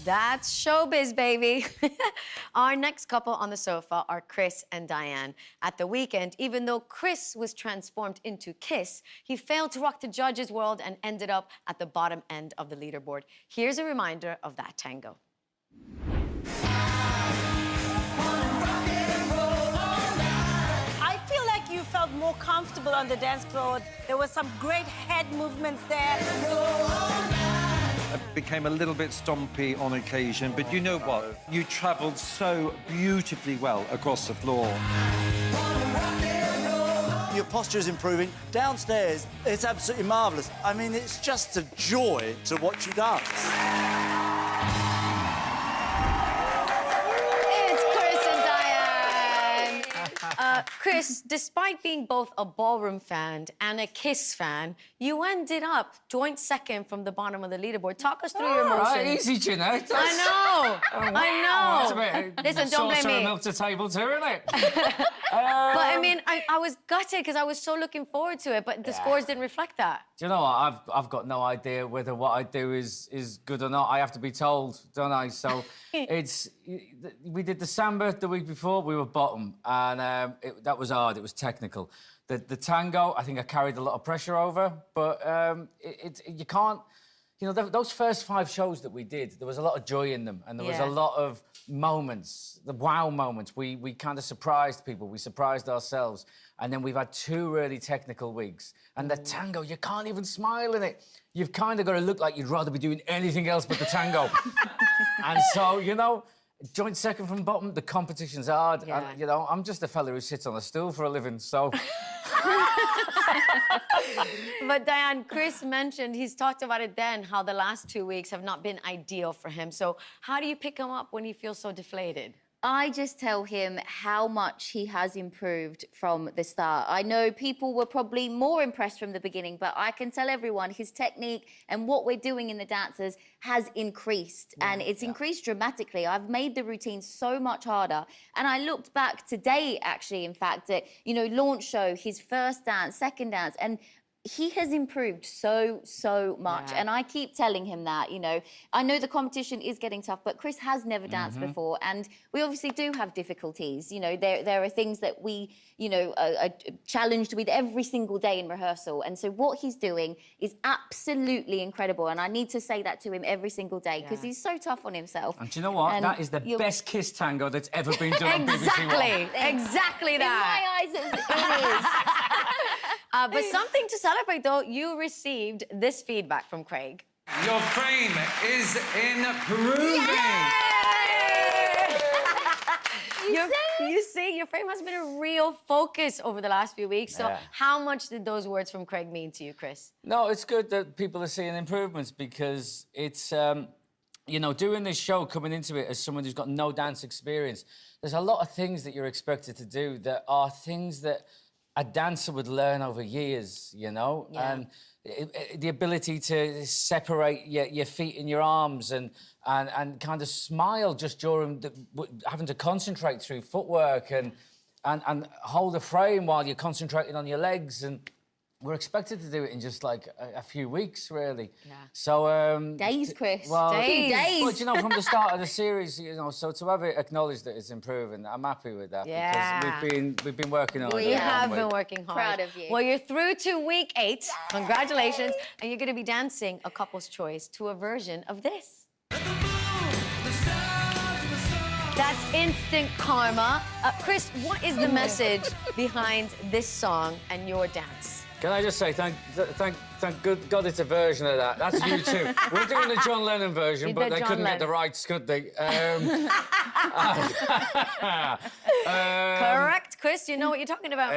That's showbiz, baby. Our next couple on the sofa are Chris and Dianne. At the weekend, even though Chris was transformed into Kiss, he failed to rock the judges' world and ended up at the bottom end of the leaderboard. Here's a reminder of that tango. I feel like you felt more comfortable on the dance floor. There were some great head movements there. I became a little bit stompy on occasion, but you know what? You travelled so beautifully well across the floor. Your posture is improving. Downstairs, it's absolutely marvellous. I mean, it's just a joy to watch you dance. It's Chris and Dianne. Chris, despite being both a ballroom fan and a Kiss fan, you ended up joint second from the bottom of the leaderboard. Talk us through your emotions. Right, easy, Jeanette. I know. I know. Listen, don't blame me. Milk to table too, isn't it? But I mean, I was gutted because I was so looking forward to it, but the scores didn't reflect that. Do you know what? I've got no idea whether what I do is good or not. I have to be told, don't I? So we did the samba the week before. We were bottom, and that was hard. It was technical. The tango, I think I carried a lot of pressure over, but you can't. You know, those first 5 shows that we did, there was a lot of joy in them, and there was a lot of moments, the wow moments. We kind of surprised people, we surprised ourselves, and then we've had 2 really technical weeks. And the tango, you can't even smile in it. You've kind of got to look like you'd rather be doing anything else but the tango. And so, you know, joint second from bottom, the competition's hard. Yeah. And, you know, I'm just a fella who sits on a stool for a living, so... But Dianne, Chris mentioned, he's talked about it then, how the last 2 weeks have not been ideal for him. So how do you pick him up when he feels so deflated? I just tell him how much he has improved from the start. I know people were probably more impressed from the beginning, but I can tell everyone his technique and what we're doing in the dances has increased, and it's increased dramatically. I've made the routine so much harder. And I looked back today, actually, in fact, at, you know, launch show, his first dance, second dance, and he has improved so much. And I keep telling him that, you know. I know the competition is getting tough, but Chris has never danced before, and we obviously do have difficulties. You know, there are things that we, you know, are challenged with every single day in rehearsal. And so what he's doing is absolutely incredible, and I need to say that to him every single day, because he's so tough on himself. And do you know what? And that is the best Kiss tango that's ever been done on BBC One. Exactly that. In my eyes, it is. But something to celebrate, though, you received this feedback from Craig. Your frame is improving. You see, your frame has been a real focus over the last few weeks. So how much did those words from Craig mean to you, Chris? No, it's good that people are seeing improvements, because it's, you know, doing this show, coming into it as someone who's got no dance experience, there's a lot of things that you're expected to do that are things that a dancer would learn over years, you know? And the ability to separate your feet and your arms and kind of smile just during having to concentrate through footwork and hold a frame while you're concentrating on your legs. And we're expected to do it in just, like, a few weeks, really. Yeah. So... days, Chris. Well, days. But, you know, from the start of the series, you know, so to have it acknowledged that it's improving, I'm happy with that. Yeah. Because we've been working on it. We have been working hard. Proud of you. Well, you're through to week 8. Yes. Congratulations. And you're going to be dancing a couple's choice to a version of this. That's instant karma. Chris, what is the message behind this song and your dance? Can I just say, thank good God it's a version of that. That's you too. We're doing the John Lennon version, but they couldn't get the rights, could they? Correct, Chris. You know what you're talking about.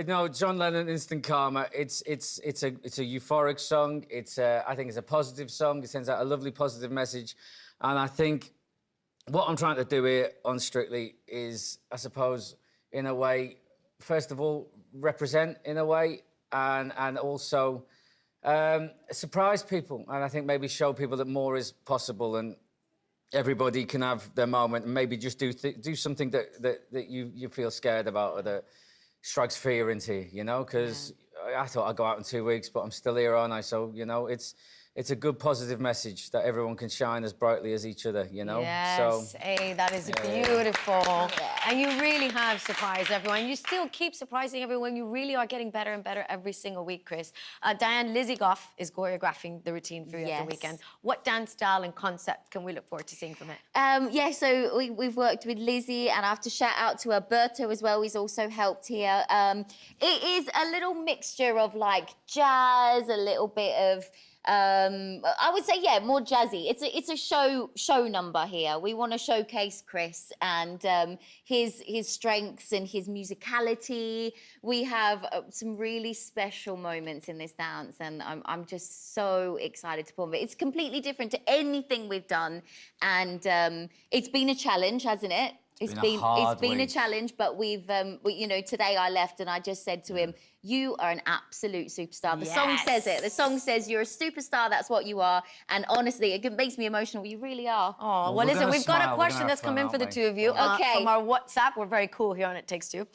No, John Lennon, Instant Karma. It's a euphoric song. I think it's a positive song. It sends out a lovely positive message, and I think what I'm trying to do here on Strictly is, I suppose, in a way, first of all, represent in a way. And also surprise people, and I think maybe show people that more is possible, and everybody can have their moment, and maybe just do something that you feel scared about, or that strikes fear into you, you know? Because I thought I'd go out in 2 weeks, but I'm still here, aren't I? So, you know, it's it's a good positive message that everyone can shine as brightly as each other, you know? Yes, So, hey, that is beautiful. And you really have surprised everyone. You still keep surprising everyone. You really are getting better and better every single week, Chris. Dianne, Lizzie Goff is choreographing the routine for you at the weekend. What dance style and concept can we look forward to seeing from it? Yeah, so we've worked with Lizzie, and I have to shout out to Alberto as well. He's also helped here. It is a little mixture of like jazz, a little bit of I would say, yeah, more jazzy. It's a show number here. We want to showcase Chris and his strengths and his musicality. We have some really special moments in this dance, and I'm just so excited to perform it. It's completely different to anything we've done, and it's been a challenge, hasn't it? It's been a challenge, but we've you know, today I left and I just said to him, you are an absolute superstar. The song says it. The song says you're a superstar. That's what you are. And honestly, it makes me emotional. You really are. Oh, well, listen, we've got a question that's come in for the two of you. Okay. From our WhatsApp. We're very cool here on It Takes Two.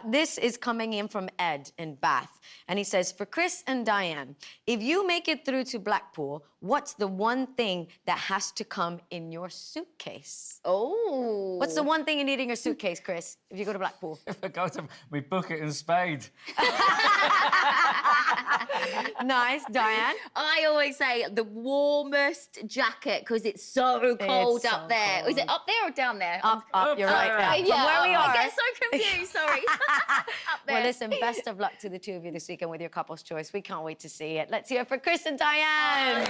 This is coming in from Ed in Bath. And he says, for Chris and Dianne, if you make it through to Blackpool, what's the one thing that has to come in your suitcase? Oh. What's the one thing you need in your suitcase, Chris, if you go to Blackpool? if I go to my bucket and spade. Nice, Dianne. I always say the warmest jacket because it's so cold up there. cold. Is it up there or down there? Up, you're right. From Yeah, where we are. I get so confused, sorry. Up there. Well, listen, best of luck to the two of you this weekend with your couple's choice. We can't wait to see it. Let's hear it for Chris and Dianne.